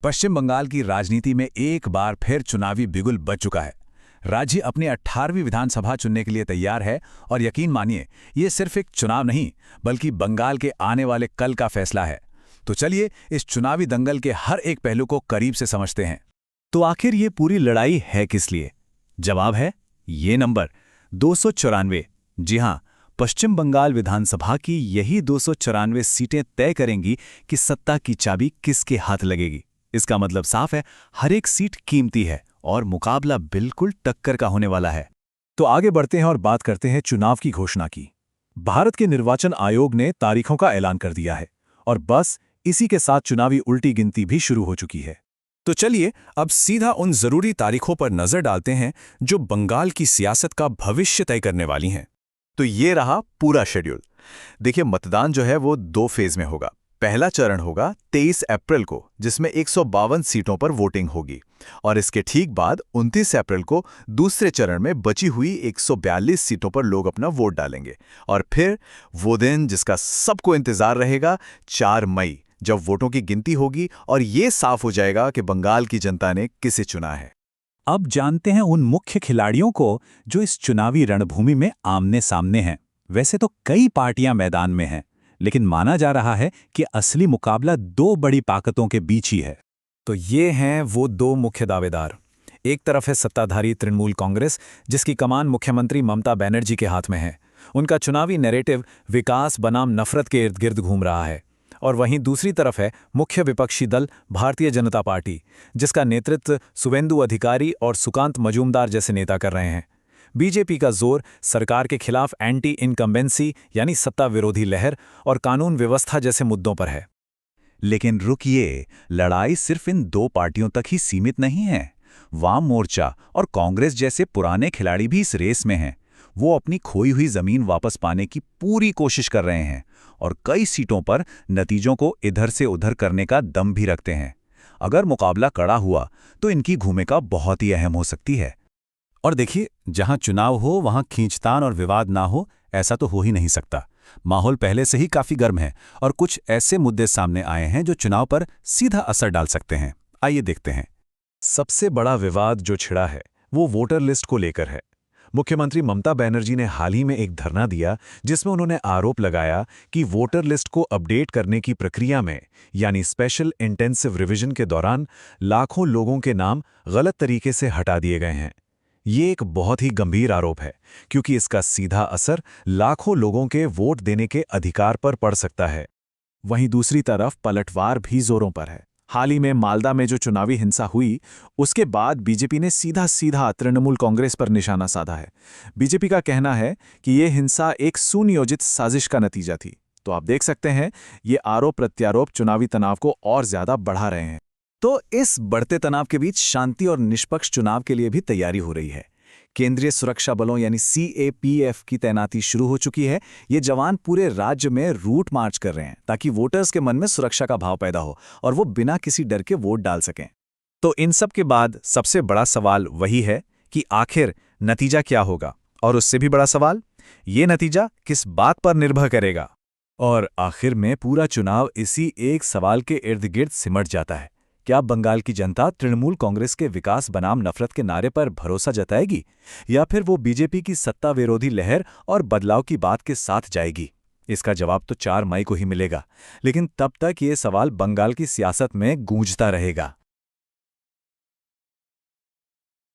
पश्चिम बंगाल की राजनीति में एक बार फिर चुनावी बिगुल बज चुका है। राज्य अपनी 18वीं विधानसभा चुनने के लिए तैयार है और यकीन मानिए ये सिर्फ एक चुनाव नहीं बल्कि बंगाल के आने वाले कल का फैसला है। तो चलिए इस चुनावी दंगल के हर एक पहलू को करीब से समझते हैं। तो आखिर ये पूरी लड़ाई है किस लिए? जवाब है ये नंबर 294। जी हां, पश्चिम बंगाल विधानसभा की यही 294 सीटें तय करेंगी कि सत्ता की चाबी किसके हाथ लगेगी। इसका मतलब साफ है, हर एक सीट कीमती है और मुकाबला बिल्कुल टक्कर का होने वाला है। तो आगे बढ़ते हैं और बात करते हैं चुनाव की घोषणा की। भारत के निर्वाचन आयोग ने तारीखों का ऐलान कर दिया है और बस इसी के साथ चुनावी उल्टी गिनती भी शुरू हो चुकी है। तो चलिए अब सीधा उन जरूरी तारीखों पर नजर डालते हैं जो बंगाल की सियासत का भविष्य तय करने वाली हैं। तो ये रहा पूरा शेड्यूल। देखिए, मतदान जो है वो 2 फेज में होगा। पहला चरण होगा 23 अप्रैल को, जिसमें 152 सीटों पर वोटिंग होगी, और इसके ठीक बाद 29 अप्रैल को दूसरे चरण में बची हुई 142 सीटों पर लोग अपना वोट डालेंगे। और फिर वो दिन जिसका सबको इंतजार रहेगा, 4 मई, जब वोटों की गिनती होगी और ये साफ हो जाएगा कि बंगाल की जनता ने किसे चुना है। अब जानते हैं उन मुख्य खिलाड़ियों को जो इस चुनावी रणभूमि में आमने सामने हैं। वैसे तो कई पार्टियां मैदान में हैं, लेकिन माना जा रहा है कि असली मुकाबला 2 बड़ी ताकतों के बीच ही है। तो ये हैं वो 2 मुख्य दावेदार। एक तरफ है सत्ताधारी तृणमूल कांग्रेस, जिसकी कमान मुख्यमंत्री ममता बनर्जी के हाथ में है। उनका चुनावी नैरेटिव विकास बनाम नफरत के इर्द गिर्द घूम रहा है। और वहीं दूसरी तरफ है मुख्य विपक्षी दल भारतीय जनता पार्टी, जिसका नेतृत्व शुवेंदु अधिकारी और सुकांत मजूमदार जैसे नेता कर रहे हैं। बीजेपी का जोर सरकार के खिलाफ एंटी इनकम्बेंसी यानी सत्ता विरोधी लहर और कानून व्यवस्था जैसे मुद्दों पर है। लेकिन रुकिए, लड़ाई सिर्फ इन 2 पार्टियों तक ही सीमित नहीं है। वाम मोर्चा और कांग्रेस जैसे पुराने खिलाड़ी भी इस रेस में हैं। वो अपनी खोई हुई जमीन वापस पाने की पूरी कोशिश कर रहे हैं और कई सीटों पर नतीजों को इधर से उधर करने का दम भी रखते हैं। अगर मुकाबला कड़ा हुआ तो इनकी भूमिका बहुत ही अहम हो सकती है। और देखिए, जहां चुनाव हो वहां खींचतान और विवाद ना हो, ऐसा तो हो ही नहीं सकता। माहौल पहले से ही काफी गर्म है और कुछ ऐसे मुद्दे सामने आए हैं जो चुनाव पर सीधा असर डाल सकते हैं। आइए देखते हैं। सबसे बड़ा विवाद जो छिड़ा है वो वोटर लिस्ट को लेकर है। मुख्यमंत्री ममता बनर्जी ने हाल ही में एक धरना दिया जिसमें उन्होंने आरोप लगाया कि वोटर लिस्ट को अपडेट करने की प्रक्रिया में यानी स्पेशल इंटेंसिव रिवीजन के दौरान लाखों लोगों के नाम गलत तरीके से हटा दिए गए हैं। ये एक बहुत ही गंभीर आरोप है क्योंकि इसका सीधा असर लाखों लोगों के वोट देने के अधिकार पर पड़ सकता है। वहीं दूसरी तरफ पलटवार भी जोरों पर है। हाल ही में मालदा में जो चुनावी हिंसा हुई, उसके बाद बीजेपी ने सीधा तृणमूल कांग्रेस पर निशाना साधा है। बीजेपी का कहना है कि ये हिंसा एक सुनियोजित साजिश का नतीजा थी। तो आप देख सकते हैं, ये आरोप प्रत्यारोप चुनावी तनाव को और ज्यादा बढ़ा रहे हैं। तो इस बढ़ते तनाव के बीच शांति और निष्पक्ष चुनाव के लिए भी तैयारी हो रही है। केंद्रीय सुरक्षा बलों यानी CAPF की तैनाती शुरू हो चुकी है। ये जवान पूरे राज्य में रूट मार्च कर रहे हैं ताकि वोटर्स के मन में सुरक्षा का भाव पैदा हो और वो बिना किसी डर के वोट डाल सकें। तो इन सब के बाद सबसे बड़ा सवाल वही है कि आखिर नतीजा क्या होगा, और उससे भी बड़ा सवाल, ये नतीजा किस बात पर निर्भर करेगा। और आखिर में पूरा चुनाव इसी एक सवाल के इर्द गिर्द सिमट जाता है। क्या बंगाल की जनता तृणमूल कांग्रेस के विकास बनाम नफरत के नारे पर भरोसा जताएगी या फिर वो बीजेपी की सत्ता विरोधी लहर और बदलाव की बात के साथ जाएगी? इसका जवाब तो 4 मई को ही मिलेगा, लेकिन तब तक ये सवाल बंगाल की सियासत में गूंजता रहेगा।